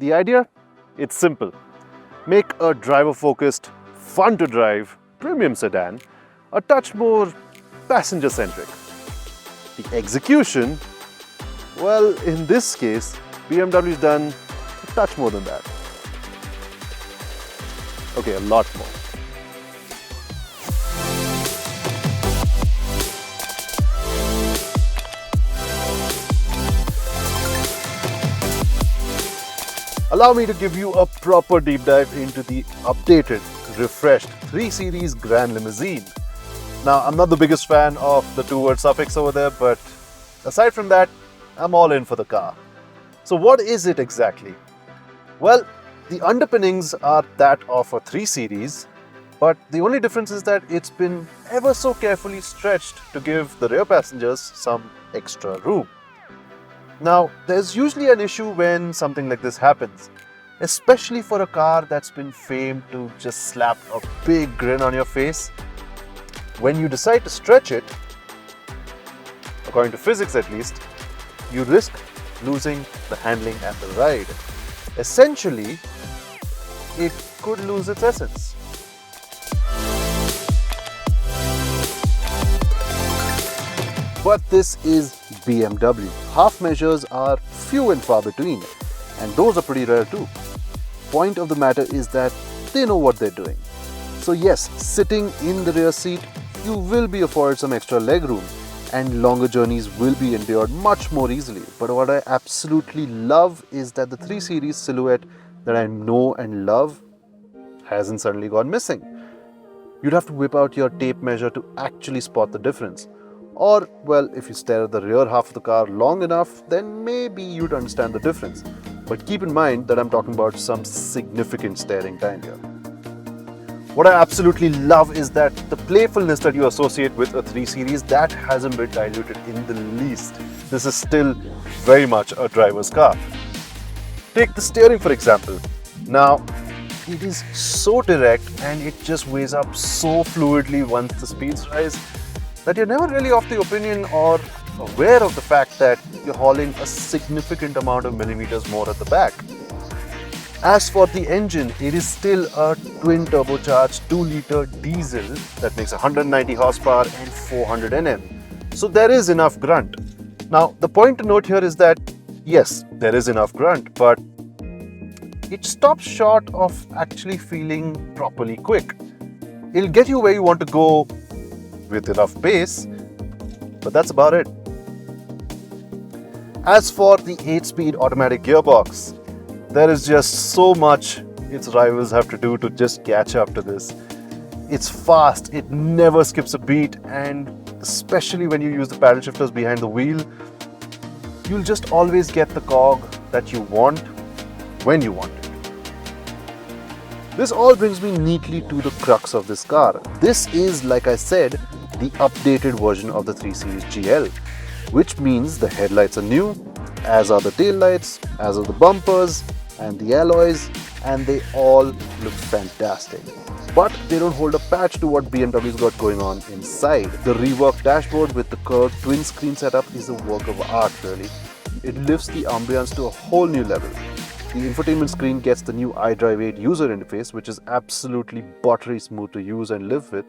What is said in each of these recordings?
The idea? It's simple. Make a driver-focused, fun-to-drive, premium sedan a touch more passenger-centric. The execution? Well, in this case, BMW's done a touch more than that. Okay, a lot more. Allow me to give you a proper deep dive into the updated, refreshed 3 Series Grand Limousine. Now, I'm not the biggest fan of the two-word suffix over there, but aside from that, I'm all in for the car. So what is it exactly? Well, the underpinnings are that of a 3 Series, but the only difference is that it's been ever so carefully stretched to give the rear passengers some extra room. Now, there's usually an issue when something like this happens, especially for a car that's been famed to just slap a big grin on your face. When you decide to stretch it, according to physics at least, you risk losing the handling and the ride. Essentially, it could lose its essence. But this is BMW. Half measures are few and far between, and those are pretty rare too. Point of the matter is that they know what they're doing. So yes, sitting in the rear seat, you will be afforded some extra legroom, and longer journeys will be endured much more easily. But what I absolutely love is that the 3 Series silhouette that I know and love hasn't suddenly gone missing. You'd have to whip out your tape measure to actually spot the difference. Or, well, if you stare at the rear half of the car long enough, then maybe you'd understand the difference. But keep in mind that I'm talking about some significant staring time here. What I absolutely love is that the playfulness that you associate with a 3 Series, that hasn't been diluted in the least. This is still very much a driver's car. Take the steering for example. Now, it is so direct and it just weighs up so fluidly once the speeds rise that you're never really of the opinion or aware of the fact that you're hauling a significant amount of millimeters more at the back. As for the engine, it is still a twin-turbocharged 2-liter diesel that makes 190 horsepower and 400 Nm. So there is enough grunt. Now, the point to note here is that, yes, there is enough grunt, but it stops short of actually feeling properly quick. It'll get you where you want to go with enough pace, but that's about it. As for the 8-speed automatic gearbox, there is just so much its rivals have to do to just catch up to this. It's fast, it never skips a beat, and especially when you use the paddle shifters behind the wheel, you'll just always get the cog that you want when you want it. This all brings me neatly to the crux of this car. This is, like I said, the updated version of the 3 Series GL, which means the headlights are new, as are the taillights, as are the bumpers and the alloys, and they all look fantastic. But they don't hold a patch to what BMW's got going on inside. The Reworked Dashboard with the curved twin screen setup is a work of art really. It lifts the ambience to a whole new level. The infotainment screen gets the new Idrive 8 user interface, which is absolutely buttery smooth to use and live with.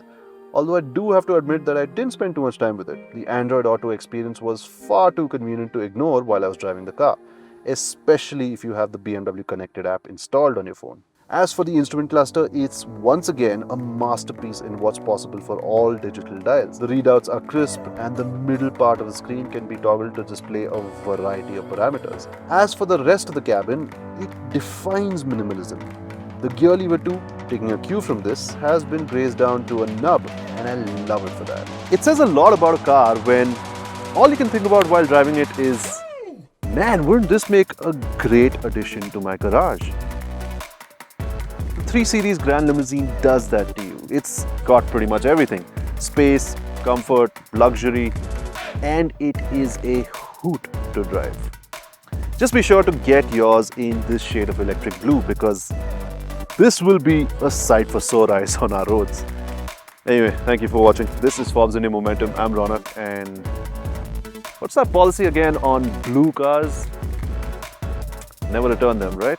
Although I do have to admit that I didn't spend too much time with it. The Android Auto experience was far too convenient to ignore while I was driving the car, especially if you have the BMW Connected app installed on your phone. As for the instrument cluster, it's once again a masterpiece in what's possible for all digital dials. The readouts are crisp and the middle part of the screen can be toggled to display a variety of parameters. As for the rest of the cabin, it defines minimalism. The gear lever too, taking a cue from this, has been raised down to a nub, and I love it for that. It says a lot about a car when all you can think about while driving it is, man, wouldn't this make a great addition to my garage? The 3 Series Grand Limousine does that to you. It's got pretty much everything. Space, comfort, luxury, and it is a hoot to drive. Just be sure to get yours in this shade of electric blue because this will be a sight for sore eyes on our roads. Anyway, thank you for watching. This is Forbes India Momentum. I'm Ronak, and what's that policy again on blue cars? Never return them, right?